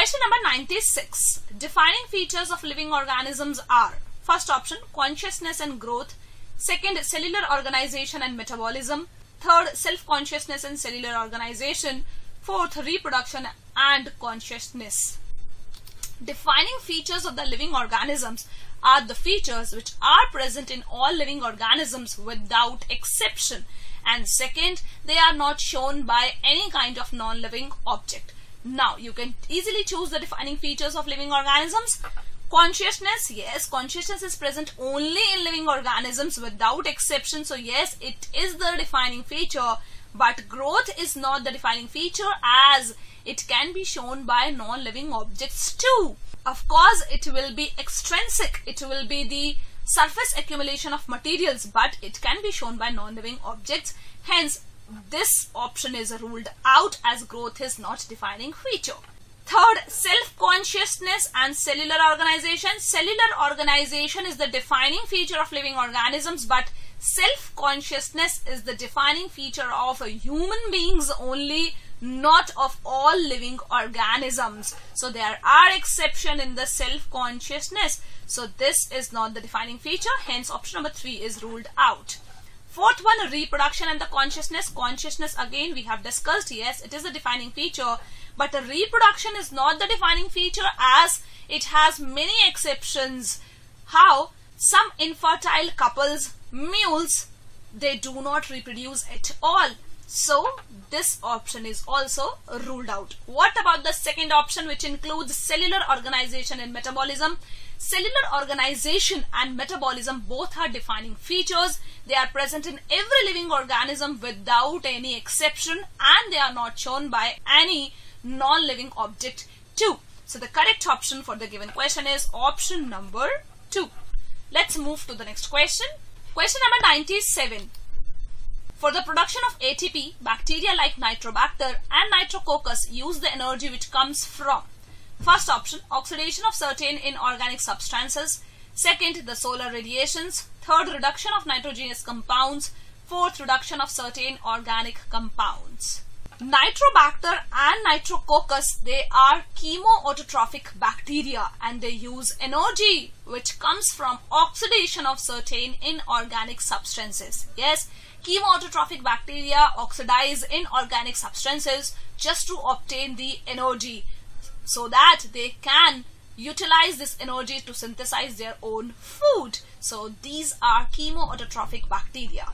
Question number 96. Defining features of living organisms are: first option, consciousness and growth; second, cellular organization and metabolism; third, self-consciousness and cellular organization; fourth, reproduction and consciousness. Defining features of the living organisms are the features which are present in all living organisms without exception, and second, they are not shown by any kind of non-living object. Now you can easily choose the defining features of living organisms. Consciousness, yes, consciousness is present only in living organisms without exception, so yes, it is the defining feature. But growth is not the defining feature, as it can be shown by non-living objects too. Of course, it will be extrinsic, it will be the surface accumulation of materials, but it can be shown by non-living objects. Hence, this option is ruled out, as growth is not defining feature. Third, self-consciousness and cellular organization. Cellular organization is the defining feature of living organisms, but self-consciousness is the defining feature of human beings only, not of all living organisms. So there are exceptions in the self-consciousness. So this is not the defining feature. Hence option number 3 is ruled out. Fourth one, reproduction and the consciousness. Consciousness, again we have discussed, yes, it is a defining feature, but reproduction is not the defining feature, as it has many exceptions. How? Some infertile couples, mules, they do not reproduce at all. So this option is also ruled out. What about the second option, which includes cellular organization and metabolism? Cellular organization and metabolism both are defining features. They are present in every living organism without any exception, and they are not shown by any non-living object too. So the correct option for the given question is option number 2. Let's move to the next question. Question number 97. For the production of ATP, bacteria like Nitrobacter and Nitrococcus use the energy which comes from: first option, oxidation of certain inorganic substances; second, the solar radiations; third, reduction of nitrogenous compounds; fourth, reduction of certain organic compounds. Nitrobacter and Nitrococcus, they are chemoautotrophic bacteria, and they use energy which comes from oxidation of certain inorganic substances. Yes, chemoautotrophic bacteria oxidize inorganic substances just to obtain the energy, so that they can utilize this energy to synthesize their own food. So these are chemoautotrophic bacteria.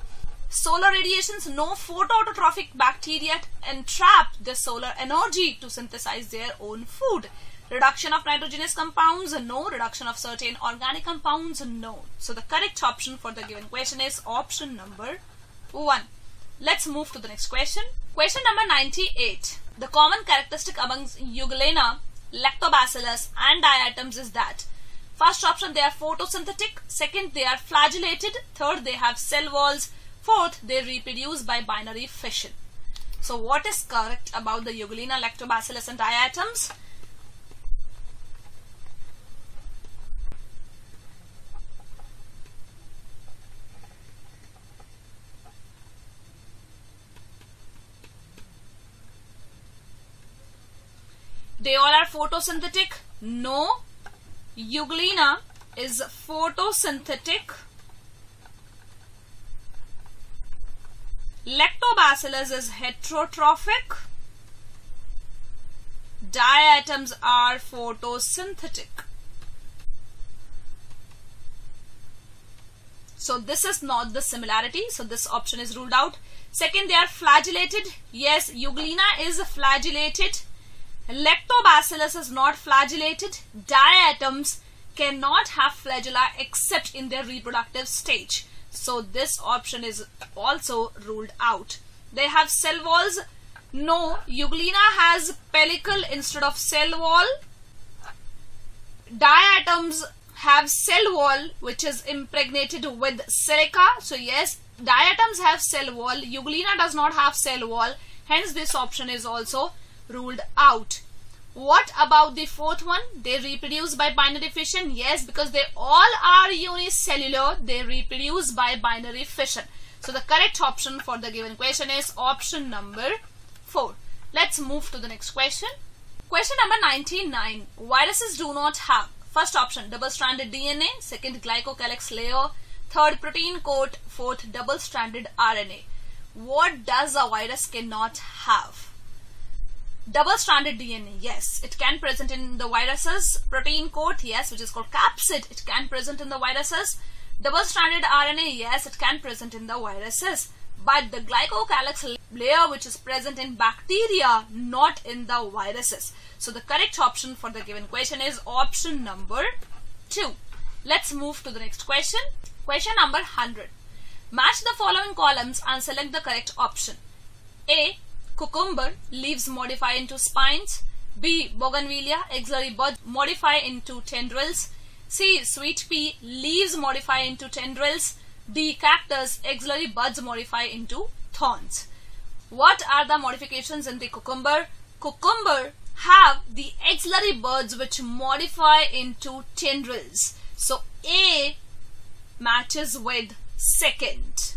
Solar radiations, no photoautotrophic bacteria entrap the solar energy to synthesize their own food. Reduction of nitrogenous compounds, no. Reduction of certain organic compounds, no. So the correct option for the given question is option number 1. Let's move to the next question. Question number 98. The common characteristic amongst Euglena, Lactobacillus and diatoms is that: first option, they are photosynthetic; second, they are flagellated; third, they have cell walls; fourth, they reproduce by binary fission. So what is correct about the Euglena, Lactobacillus and diatoms? They all are photosynthetic? No. Euglena is photosynthetic. Lactobacillus is heterotrophic. Diatoms are photosynthetic. So this is not the similarity. So this option is ruled out. Second, they are flagellated. Yes, Euglena is flagellated. Lactobacillus is not flagellated. Diatoms cannot have flagella except in their reproductive stage. So this option is also ruled out. They have cell walls. No, Euglena has pellicle instead of cell wall. Diatoms have cell wall which is impregnated with silica. So yes, diatoms have cell wall. Euglena does not have cell wall. Hence this option is also ruled out. What about the fourth one? They reproduce by binary fission. Yes, because they all are unicellular, they reproduce by binary fission. So the correct option for the given question is option number 4. Let's move to the next question. Question number 99. Viruses do not have, first option, double-stranded DNA, second, glycocalyx layer, third, protein coat, fourth, double-stranded RNA. What does a virus cannot have? Double-stranded DNA, yes, it can present in the viruses. Protein coat, yes, which is called capsid, it can present in the viruses. Double-stranded RNA, yes, it can present in the viruses. But the glycocalyx layer, which is present in bacteria, not in the viruses. So the correct option for the given question is option number 2. Let's move to the next question. Question number 100. Match the following columns and select the correct option. A. Cucumber, leaves modify into spines. B. Bougainvillea, axillary buds modify into tendrils. C. Sweet pea, leaves modify into tendrils. D. Cactus, axillary buds modify into thorns. What are the modifications in the cucumber? Cucumber have the axillary buds which modify into tendrils. So A matches with second.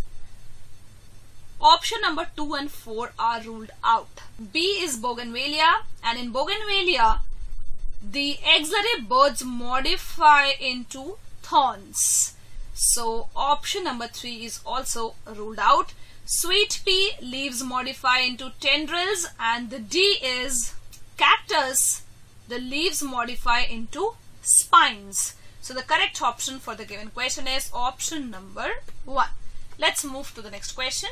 Option number 2 and 4 are ruled out. B is Bougainvillea, and in Bougainvillea the axillary buds modify into thorns. So option number 3 is also ruled out. Sweet pea, leaves modify into tendrils, and the D is cactus, the leaves modify into spines. So the correct option for the given question is option number 1. Let's move to the next question.